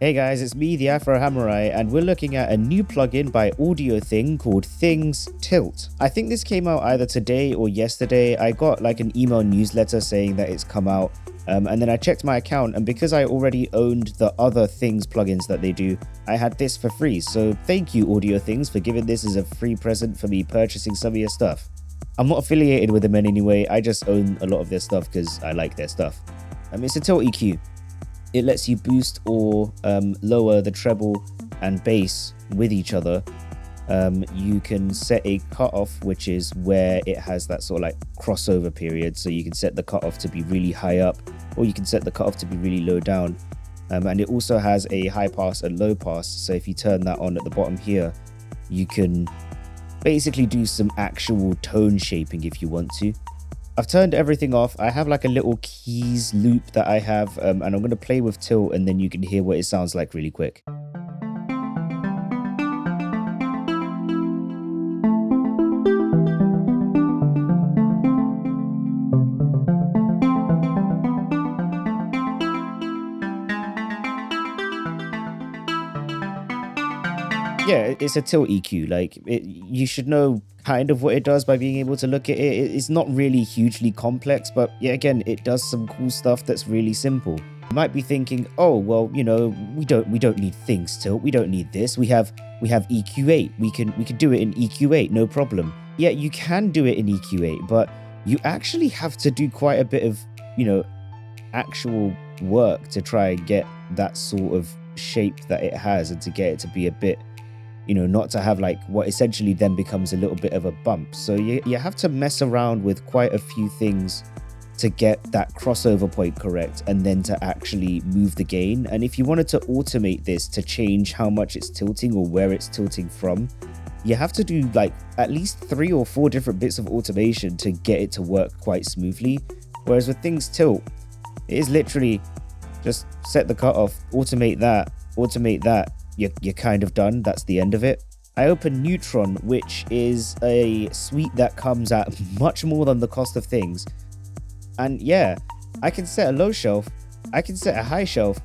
Hey guys, it's me, the Afro Hamurai, and we're looking at a new plugin by Audiothings called Things Tilt. I think this came out either today or yesterday. I got like an email newsletter saying that it's come out, and then I checked my account, and because I already owned the other Things plugins that they do, I had this for free. So thank you, Audiothings, for giving this as a free present for me purchasing some of your stuff. I'm not affiliated with them in any way, I just own a lot of their stuff because I like their stuff. It's a tilt EQ. It lets you boost or lower the treble and bass with each other. You can set a cutoff, which is where it has that sort of like crossover period. So you can set the cutoff to be really high up, or you can set the cutoff to be really low down. And it also has a high pass and low pass. So if you turn that on at the bottom here, you can basically do some actual tone shaping if you want to. I've turned everything off. I have like a little keys loop that I have, and I'm going to play with tilt, and then you can hear what it sounds like really quick. Yeah, it's a tilt EQ. Like you should know kind of what it does by being able to look at it. It's not really hugely complex, but yeah, again, it does some cool stuff that's really simple. You might be thinking, oh well, you know, we don't need things tilt. We don't need this. We have EQ8. We can do it in EQ8, no problem. Yeah, you can do it in EQ8, but you actually have to do quite a bit of, you know, actual work to try and get that sort of shape that it has, and to get it to be a bit, you know, not to have like what essentially then becomes a little bit of a bump. So you have to mess around with quite a few things to get that crossover point correct, and then to actually move the gain. And if you wanted to automate this to change how much it's tilting or where it's tilting from, you have to do like at least 3 or 4 different bits of automation to get it to work quite smoothly. Whereas with Things Tilt, it is literally just set the cutoff, automate that, you're kind of done. That's the end of it. I open Neutron, which is a suite that comes at much more than the cost of things. And yeah, I can set a low shelf, I can set a high shelf,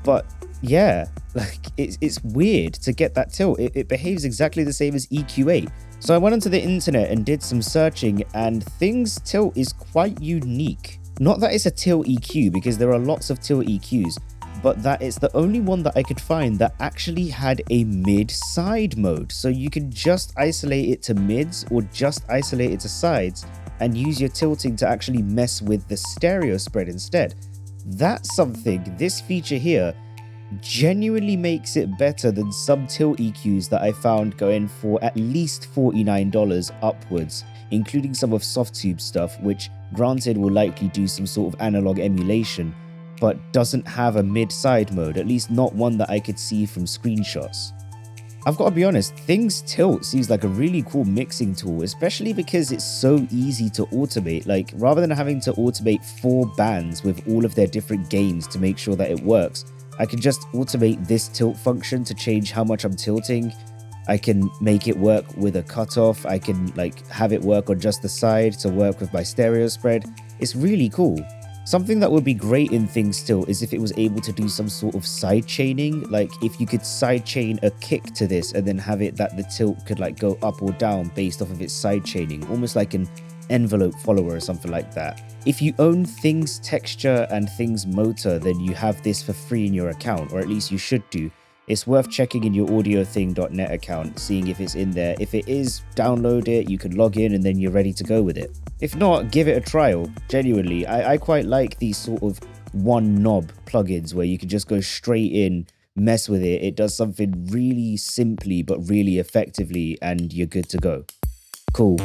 but yeah, like it's weird to get that tilt. It behaves exactly the same as EQ8. So I went onto the internet and did some searching, and Things Tilt is quite unique. Not that it's a tilt EQ, because there are lots of tilt EQs, but that it's the only one that I could find that actually had a mid-side mode. So you can just isolate it to mids or just isolate it to sides and use your tilting to actually mess with the stereo spread instead. That's something, this feature here genuinely makes it better than some tilt EQs that I found going for at least $49 upwards, including some of Softtube stuff, which granted will likely do some sort of analog emulation, but doesn't have a mid-side mode, at least not one that I could see from screenshots. I've got to be honest, Things Tilt seems like a really cool mixing tool, especially because it's so easy to automate. Like, rather than having to automate 4 bands with all of their different gains to make sure that it works, I can just automate this tilt function to change how much I'm tilting. I can make it work with a cutoff. I can like have it work on just the side to work with my stereo spread. It's really cool. Something that would be great in Things Tilt is if it was able to do some sort of side chaining. Like if you could side chain a kick to this and then have it that the tilt could like go up or down based off of its side chaining, almost like an envelope follower or something like that. If you own Things Texture and Things Motor, then you have this for free in your account, or at least you should do. It's worth checking in your audiothing.net account, seeing if it's in there. If it is, download it, you can log in, and then you're ready to go with it. If not, give it a trial. Genuinely, I quite like these sort of one knob plugins where you can just go straight in, mess with it. It does something really simply but really effectively, and you're good to go. Cool.